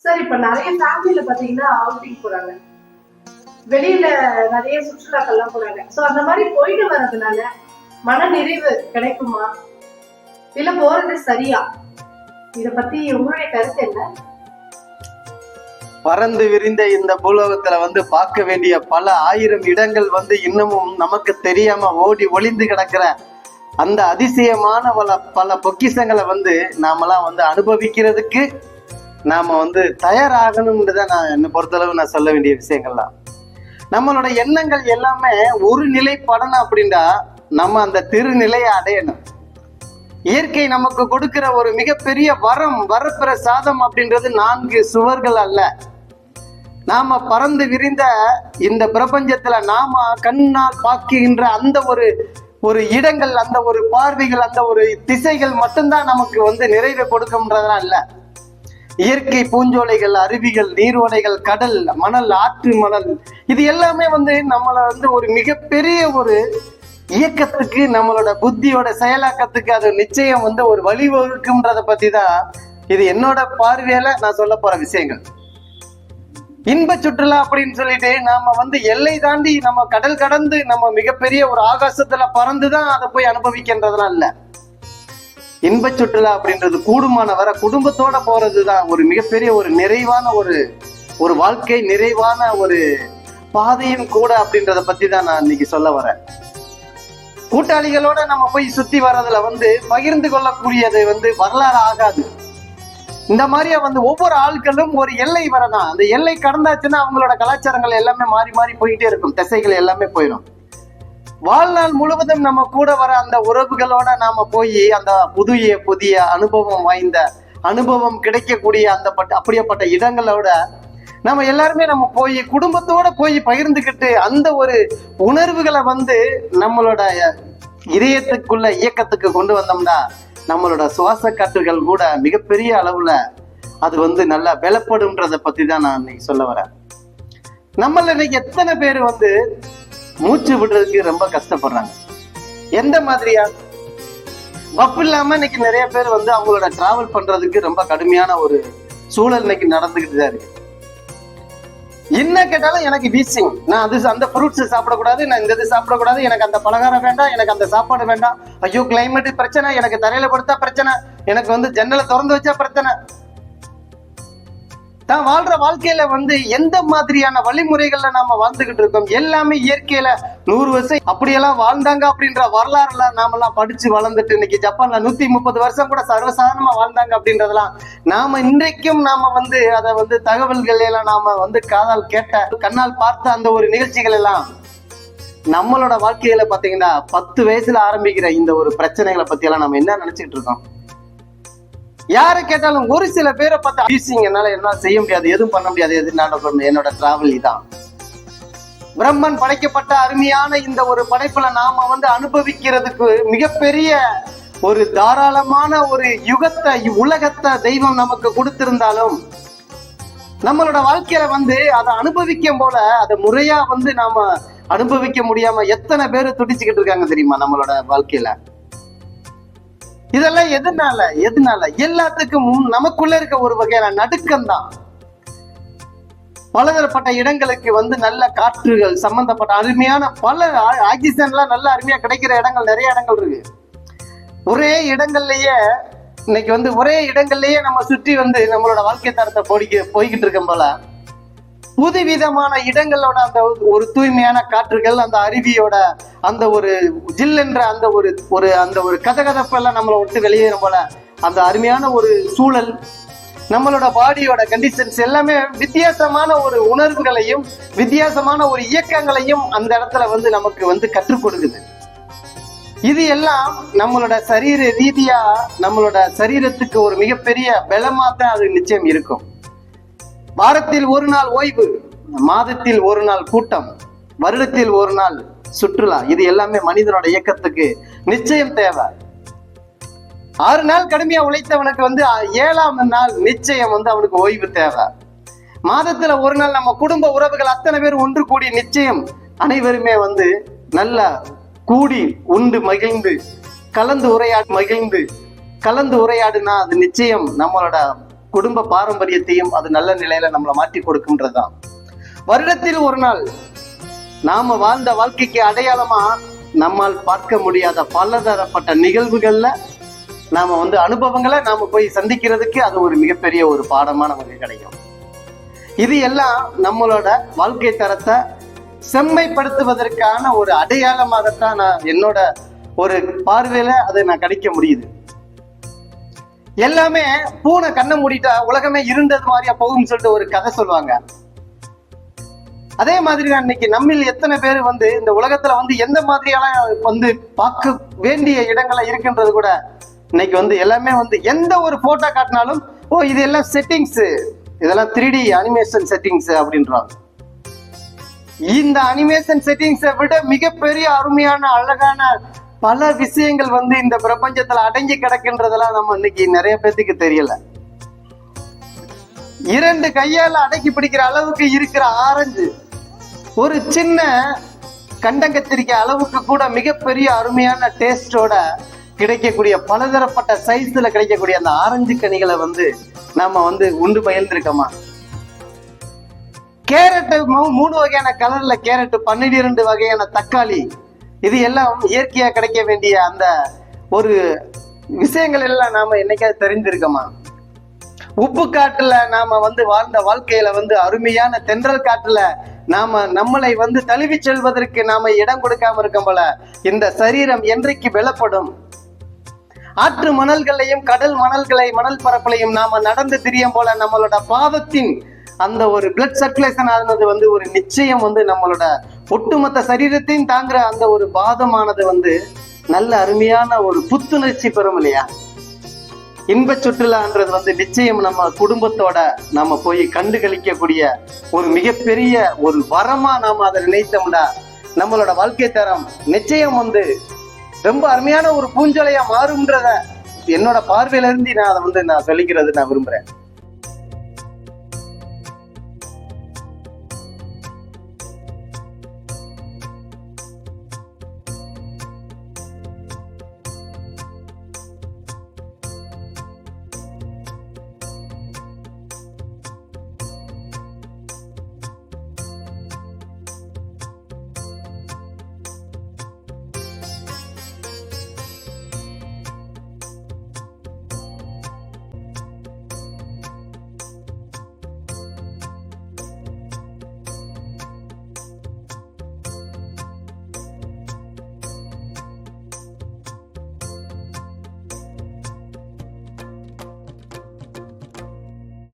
Sir இப்ப நிறைய ஃபேமிலில பாத்தீங்கன்னா அவுட்டிங் போறாங்க, வெளியில நிறைய சுற்றுலாக்கள்லாம் போறாங்க. சோ அந்த மாதிரி போயிட்டு வர்றதுனால மன நிறைவு கிடைக்குமா, இல்ல போறது சரியா? இத பத்தி உங்களுடைய கருத்து என்ன? பறந்து விரிந்த இந்த பூலோகத்துல பார்க்க வேண்டிய பல ஆயிரம் இடங்கள் இன்னமும் நமக்கு தெரியாம ஓடி ஒளிந்து கிடக்கிற அந்த அதிசயமான பல பொக்கிஷங்களை நாமெல்லாம் அனுபவிக்கிறதுக்கு நாம தயாராகணும்ன்றதான் நான் என்னை பொறுத்தளவு நான் சொல்ல வேண்டிய விஷயங்கள்லாம். நம்மளோட எண்ணங்கள் எல்லாமே ஒரு நிலை படணும் அப்படின்னா நம்ம அந்த திருநிலையை அடையணும். இயற்கை நமக்கு கொடுக்கிற ஒரு மிகப்பெரிய வரப்பிரசாதம் அப்படின்றது 4 சுவர்கள் அல்ல. நாம பறந்து விரிந்த இந்த பிரபஞ்சத்துல நாம கண்ணால் பார்க்கின்ற அந்த ஒரு இடங்கள், அந்த ஒரு பார்வைகள், அந்த ஒரு திசைகள் மட்டும்தான் நமக்கு நிறைவை கொடுக்கும்ன்றதெல்லாம் இல்ல. இயற்கை பூஞ்சோலைகள், அருவிகள், நீரோடைகள், கடல், மணல், ஆற்று மணல், இது எல்லாமே நம்மளை ஒரு மிகப்பெரிய ஒரு இயக்கத்துக்கு, நம்மளோட புத்தியோட செயலாக்கத்துக்கு அது நிச்சயம் ஒரு வழிவகுக்கும்ன்றத பத்தி தான் இது என்னோட பார்வையில நான் சொல்ல போற விஷயங்கள். இன்ப சுற்றுலா அப்படின்னு சொல்லிட்டு நாம எல்லை தாண்டி நம்ம கடல் கடந்து நம்ம மிகப்பெரிய ஒரு ஆகாசத்துல பறந்துதான் அதை போய் அனுபவிக்கின்றதுலாம் இல்ல. இன்ப சுற்றுலா அப்படின்றது கூடுமான வர குடும்பத்தோட போறதுதான் ஒரு மிகப்பெரிய ஒரு நிறைவான ஒரு வாழ்க்கை, நிறைவான ஒரு பாதையும் கூட அப்படின்றத பத்தி தான் நான் இன்னைக்கு சொல்ல வரேன். கூட்டாளிகளோட நம்ம போய் சுத்தி வர்றதுல பகிர்ந்து கொள்ளக்கூடியது வரலாறு ஆகாது. இந்த மாதிரியா ஒவ்வொரு ஆட்களும் ஒரு எல்லை வரதான். அந்த எல்லை கடந்தாச்சுன்னா அவங்களோட கலாச்சாரங்கள் எல்லாமே மாறி மாறி போயிட்டே இருக்கும், திசைகள் எல்லாமே போயிடும். வாழ்நாள் முழுவதும் நம்ம கூட வர அந்த உறவுகளோட நாம போய் அந்த புதிய அனுபவம் வாய்ந்த அனுபவம் கிடைக்கக்கூடிய அப்படியேப்பட்ட இடங்களோட நம்ம எல்லாருமே நம்ம போய் குடும்பத்தோட போய் பகிர்ந்துக்கிட்டு அந்த ஒரு உணர்வுகளை நம்மளோட இதயத்துக்குள்ள இயக்கத்துக்கு கொண்டு வந்தோம்னா நம்மளோட சுவாச காற்றுகள் கூட மிகப்பெரிய அளவுல அது நல்லா பலப்படும்ன்றத பத்தி தான் நான் இன்னைக்கு சொல்ல வரேன். நம்மள இன்னைக்கு எத்தனை பேர் மூச்சு விடுறதுக்கு ரொம்ப கஷ்டப்படுறாங்க. எந்த மாதிரியா? வப்பு இல்லாம இன்னைக்கு நிறைய பேர் அவங்களோட டிராவல் பண்றதுக்கு ரொம்ப கடுமையான ஒரு சூழல் இன்னைக்கு நடந்துகிட்டு தான் இருக்கு. என்ன கேட்டாலும் எனக்கு வீசிங், நான் அந்த ஃப்ரூட்ஸ் சாப்பிடக்கூடாது, நான் இந்த இது சாப்பிடக்கூடாது, எனக்கு அந்த பலகாரம் வேண்டாம், எனக்கு அந்த சாப்பாடு வேண்டாம், ஐயோ கிளைமேட் பிரச்சனை, எனக்கு தரையில படுத்தா பிரச்சனை, எனக்கு ஜன்னலை திறந்து வச்சா பிரச்சனை. தான் வாழ்ற வாழ்க்கையில எந்த மாதிரியான வழிமுறைகள்ல நாம வாழ்ந்துகிட்டு இருக்கோம்? எல்லாமே இயற்கையில 100 வருஷம் அப்படியெல்லாம் வாழ்ந்தாங்க அப்படின்ற வரலாறுல நாமெல்லாம் படிச்சு வளர்ந்துட்டு இன்னைக்கு ஜப்பான்ல 130 வருஷம் கூட சர்வசாதாரணமா வாழ்ந்தாங்க அப்படின்றதெல்லாம் நாம இன்றைக்கும் நாம அதை தகவல்கள் எல்லாம் நாம காதால் கேட்ட, கண்ணால் பார்த்த அந்த ஒரு நிகழ்ச்சிகள் எல்லாம் நம்மளோட வாழ்க்கையில பாத்தீங்கன்னா 10 வயசுல ஆரம்பிக்கிற இந்த ஒரு பிரச்சனைகளை பத்தி எல்லாம் நம்ம என்ன நினைச்சுட்டு இருக்கோம்? யாரை கேட்டாலும் ஒரு சில பேரை பார்த்து என்னால என்ன செய்ய முடியாது, எதுவும் பண்ண முடியாது, என்னோட டிராவல் இதான். பிரம்மன் படைக்கப்பட்ட அருமையான இந்த ஒரு படைப்புல நாம அனுபவிக்கிறதுக்கு மிகப்பெரிய ஒரு தாராளமான ஒரு யுகத்தை, உலகத்தை தெய்வம் நமக்கு கொடுத்திருந்தாலும் நம்மளோட வாழ்க்கையில அதை அனுபவிக்கும் போல அதை முறையா நாம அனுபவிக்க முடியாம எத்தனை பேர் துடிச்சுக்கிட்டு இருக்காங்க தெரியுமா நம்மளோட வாழ்க்கையில? இதெல்லாம் எதனால எல்லாத்துக்கும் நமக்குள்ள இருக்க ஒரு வகையான நடுக்கம் தான். பலதரப்பட்ட இடங்களுக்கு நல்ல காற்றுகள் சம்பந்தப்பட்ட அருமையான பல ஆக்சிஜன் எல்லாம் நல்ல அருமையா கிடைக்கிற இடங்கள், நிறைய இடங்கள் இருக்கு. ஒரே இடங்கள்லயே இன்னைக்கு ஒரே இடங்கள்லயே நம்ம சுற்றி நம்மளோட வாழ்க்கை தரத்தை போய்கிட்டு இருக்கும் போல புதுவிதமான இடங்களோட அந்த ஒரு தூய்மையான காற்றுகள், அந்த அருவியோட அந்த ஒரு ஜில்லென்ற அந்த ஒரு கதகதப்பெல்லாம் நம்மளை விட்டு வெளியேறும் போல அந்த அருமையான ஒரு சூழல், நம்மளோட பாடியோட கண்டிஷன்ஸ் எல்லாமே வித்தியாசமான ஒரு உணர்வுகளையும் வித்தியாசமான ஒரு இயக்கங்களையும் அந்த இடத்துல நமக்கு கற்றுக் கொடுக்குது. இது எல்லாம் நம்மளோட சரீர ரீதியா நம்மளோட சரீரத்துக்கு ஒரு மிகப்பெரிய பலமா தான் அது நிச்சயம் இருக்கும். வாரத்தில் ஒரு நாள் ஓய்வு, மாதத்தில் ஒரு நாள் கூட்டம், வருடத்தில் ஒரு நாள் சுற்றுலா, இது எல்லாமே மனிதனோட இயக்கத்துக்கு நிச்சயம் தேவை. 6 நாள் கடுமையா உழைத்தவனுக்கு 7ஆம் நாள் நிச்சயம் அவனுக்கு ஓய்வு தேவை. மாதத்துல ஒரு நாள் நம்ம குடும்ப உறவுகள் அத்தனை பேர் ஒன்று கூடி நிச்சயம் அனைவருமே நல்ல கூடி உண்டு மகிழ்ந்து கலந்து உரையாடுனா அது நிச்சயம் நம்மளோட குடும்ப பாரம்பரியத்தையும் அது நல்ல நிலையில நம்மளை மாற்றி கொடுக்கும்ன்றதுதான். வருடத்தில் ஒரு நாள் நாம வாழ்ந்த வாழ்க்கைக்கு அடையாளமா நம்மால் பார்க்க முடியாத பலதரப்பட்ட நிகழ்வுகள்ல நாம அனுபவங்களை நாம போய் சந்திக்கிறதுக்கு அது ஒரு மிகப்பெரிய ஒரு பாடமா நமக்கு கிடைக்கும். இது எல்லாம் நம்மளோட வாழ்க்கை தரத்தை செம்மைப்படுத்துவதற்கான ஒரு அடையாளமாகத்தான் நான் என்னோட ஒரு பார்வையில அதை நான் கணிக்க முடியுது. எல்லாமே பூனை கண்ணை மூடிட்டா உலகமே இருண்டது மாதிரியா போகும்னு சொல்லிட்டு ஒரு கதை சொல்லுவாங்க. அதே மாதிரி தான் இன்னைக்கு நம்மில் எத்தனை பேர் இந்த உலகத்துல எந்த மாதிரியான பார்க்க வேண்டிய இடங்கள இருக்குன்றது கூட இன்னைக்கு எல்லாமே எந்த ஒரு போட்டோ காட்டினாலும் ஓ இது எல்லாம் செட்டிங்ஸ், இதெல்லாம் 3D அனிமேஷன் செட்டிங்ஸ் அப்படின்றாங்க. இந்த அனிமேஷன் செட்டிங்ஸை விட மிகப்பெரிய அருமையான அழகான பல விஷயங்கள் இந்த பிரபஞ்சத்துல அடங்கி கிடக்குன்றதெல்லாம் நம்ம இன்னைக்கு நிறைய பேத்துக்கு தெரியல. 2 கையால அடக்கி பிடிக்கிற அளவுக்கு இருக்கிற ஆரஞ்சு, ஒரு சின்ன கண்டங்கத்திரிக்கை அளவுக்கு கூட மிகப்பெரிய அருமையான டேஸ்டோட கிடைக்கக்கூடிய பலதரப்பட்ட சைஸ்ல கிடைக்கக்கூடிய அந்த ஆரஞ்சு கனிகளை நாம உண்டு பயிர்ந்திருக்கோமா? கேரட் 3 வகையான கலர்ல கேரட், 12 வகையான தக்காளி, இது எல்லாம் இயற்கையா கிடைக்க வேண்டிய அந்த ஒரு விஷயங்கள் எல்லாம் நாம என்னைக்காவது தெரிஞ்சிருக்கோமா? உப்பு காட்டுல நாம வாழ்ந்த வாழ்க்கையில அருமையான தென்றல் காட்டுல நாம நம்மளை தழுவி செல்வதற்கு நாம இடம் கொடுக்காம இருக்கோம் போல இந்த சரீரம் என்றைக்கு வெல்லப்படும்? ஆற்று மணல்களையும் கடல் மணல் பரப்பலையும் நாம நடந்து திரியும் போல நம்மளோட பாதத்தின் அந்த ஒரு பிளட் சர்க்குலேஷன் ஆனது ஒரு நிச்சயம் நம்மளோட ஒட்டுமொத்த சரீரத்தையும் தாங்குற அந்த ஒரு பாதமானது நல்ல அருமையான ஒரு புத்துணர்ச்சி பெறும் இல்லையா? இன்ப சுற்றுலான்றது நிச்சயம் நம்ம குடும்பத்தோட நம்ம போய் கண்டு கழிக்கக்கூடிய ஒரு மிகப்பெரிய ஒரு வரமா நாம அதை நினைத்தோம்னா நம்மளோட வாழ்க்கை தரம் நிச்சயம் ரொம்ப அருமையான ஒரு பூஞ்சோலையா மாறும்ன்றத என்னோட பார்வையில இருந்து நான் அதை நான் சொல்லிக்கிறது நான் விரும்புறேன்.